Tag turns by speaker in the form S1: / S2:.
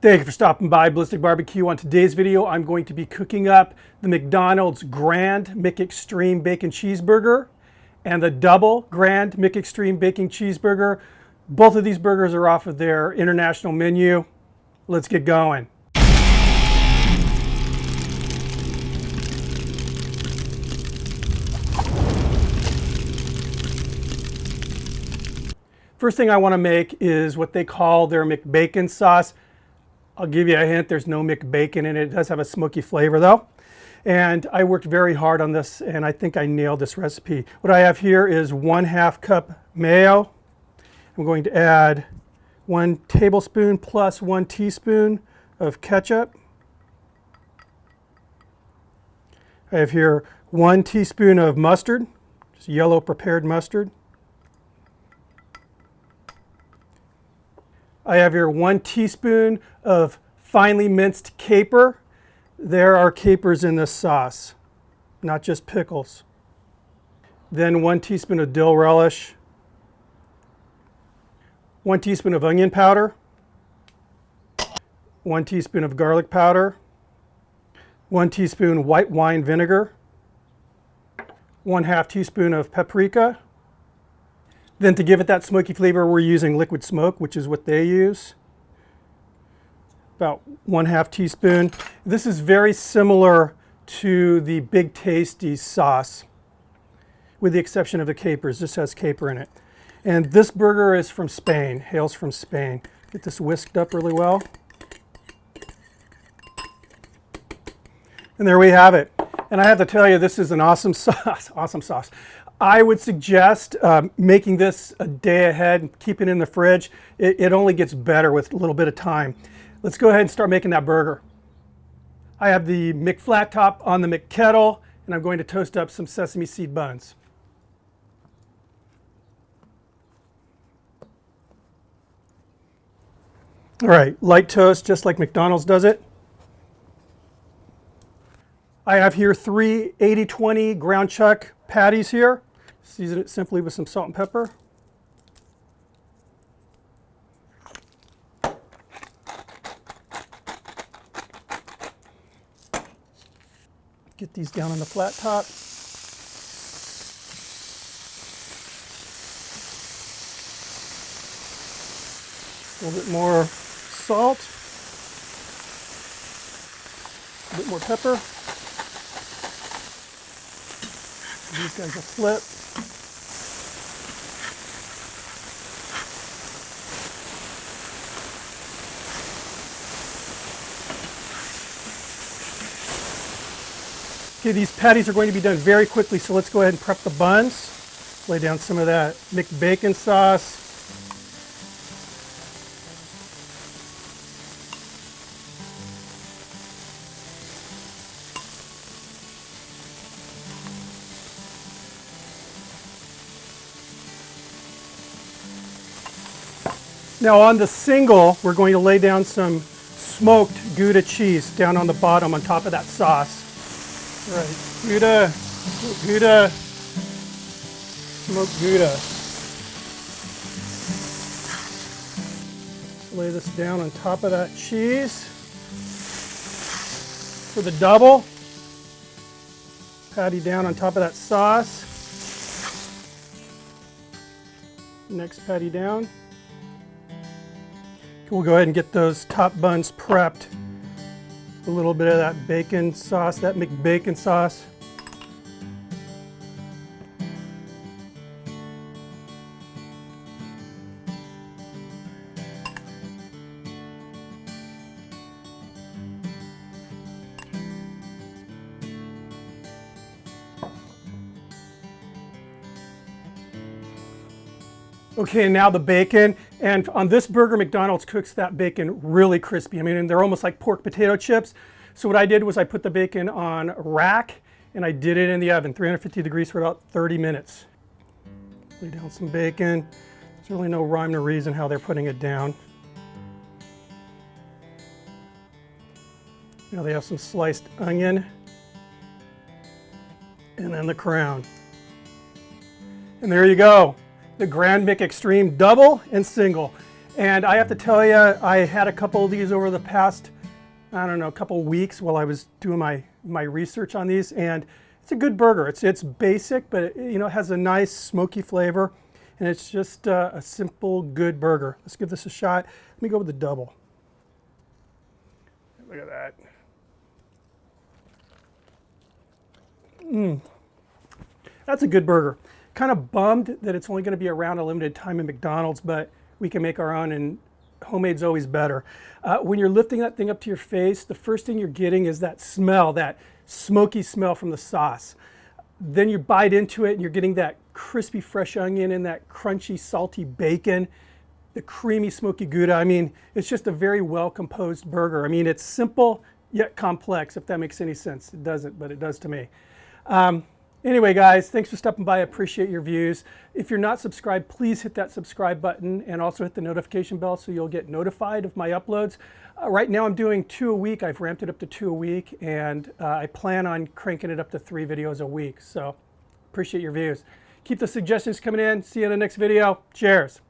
S1: Thank you for stopping by Ballistic BBQ. On today's video, I'm going to be cooking up the McDonald's Grand McExtreme Bacon Cheeseburger and the double Grand McExtreme Bacon Cheeseburger. Both of these burgers are off of their international menu. Let's get going. First thing I want to make is what they call their McBacon sauce. I'll give you a hint, there's no McBacon in it. It does have a smoky flavor though. And I worked very hard on this and I think I nailed this recipe. What I have here is 1/2 cup mayo. I'm going to add 1 tablespoon plus 1 teaspoon of ketchup. I have here 1 teaspoon of mustard, just yellow prepared mustard. I have here 1 teaspoon of finely minced caper. There are capers in this sauce, not just pickles. Then 1 teaspoon of dill relish, 1 teaspoon of onion powder, 1 teaspoon of garlic powder, 1 teaspoon white wine vinegar, 1/2 teaspoon of paprika. Then to give it that smoky flavor, we're using liquid smoke, which is what they use. About 1/2 teaspoon. This is very similar to the Big Tasty sauce, with the exception of the capers. This has caper in it. And this burger is from Spain, hails from Spain. Get this whisked up really well. And there we have it. And I have to tell you, this is an awesome sauce, awesome sauce. I would suggest making this a day ahead and keep it in the fridge. It only gets better with a little bit of time. Let's go ahead and start making that burger. I have the McFlat top on the McKettle, and I'm going to toast up some sesame seed buns. All right, light toast, just like McDonald's does it. I have here 3 80/20 ground chuck patties here. Season it simply with some salt and pepper. Get these down on the flat top. A little bit more salt. A bit more pepper. These guys will flip. Okay, these patties are going to be done very quickly, so let's go ahead and prep the buns. Lay down some of that McBacon sauce. Now on the single, we're going to lay down some smoked Gouda cheese down on the bottom on top of that sauce. All right, Gouda, smoked Gouda. Lay this down on top of that cheese. For the double, patty down on top of that sauce. Next patty down. We'll go ahead and get those top buns prepped. A little bit of that bacon sauce, that McBacon sauce. Okay, now the bacon. And on this burger, McDonald's cooks that bacon really crispy. I mean, they're almost like pork potato chips. So what I did was I put the bacon on a rack and I did it in the oven, 350 degrees for about 30 minutes. Lay down some bacon. There's really no rhyme or reason how they're putting it down. Now they have some sliced onion and then the crown. And there you go, the Grand McExtreme double and single. And I have to tell you, I had a couple of these over the past, I don't know, a couple of weeks while I was doing my research on these, and it's a good burger. It's basic, but it has a nice smoky flavor, and it's just a simple, good burger. Let's give this a shot. Let me go with the double. Look at that. That's a good burger. Kind of bummed that it's only going to be around a limited time in McDonald's, but we can make our own, and homemade's always better. When you're lifting that thing up to your face, the first thing you're getting is that smell, that smoky smell from the sauce. Then you bite into it and you're getting that crispy fresh onion and that crunchy salty bacon, the creamy smoky gouda. I mean, it's just a very well composed burger. I mean, it's simple yet complex, if that makes any sense. It doesn't, but it does to me. Anyway, guys, thanks for stopping by. I appreciate your views. If you're not subscribed, please hit that subscribe button and also hit the notification bell so you'll get notified of my uploads. Right now I'm doing 2 a week. I've ramped it up to 2 a week, and I plan on cranking it up to 3 videos a week. So appreciate your views. Keep the suggestions coming in. See you in the next video. Cheers.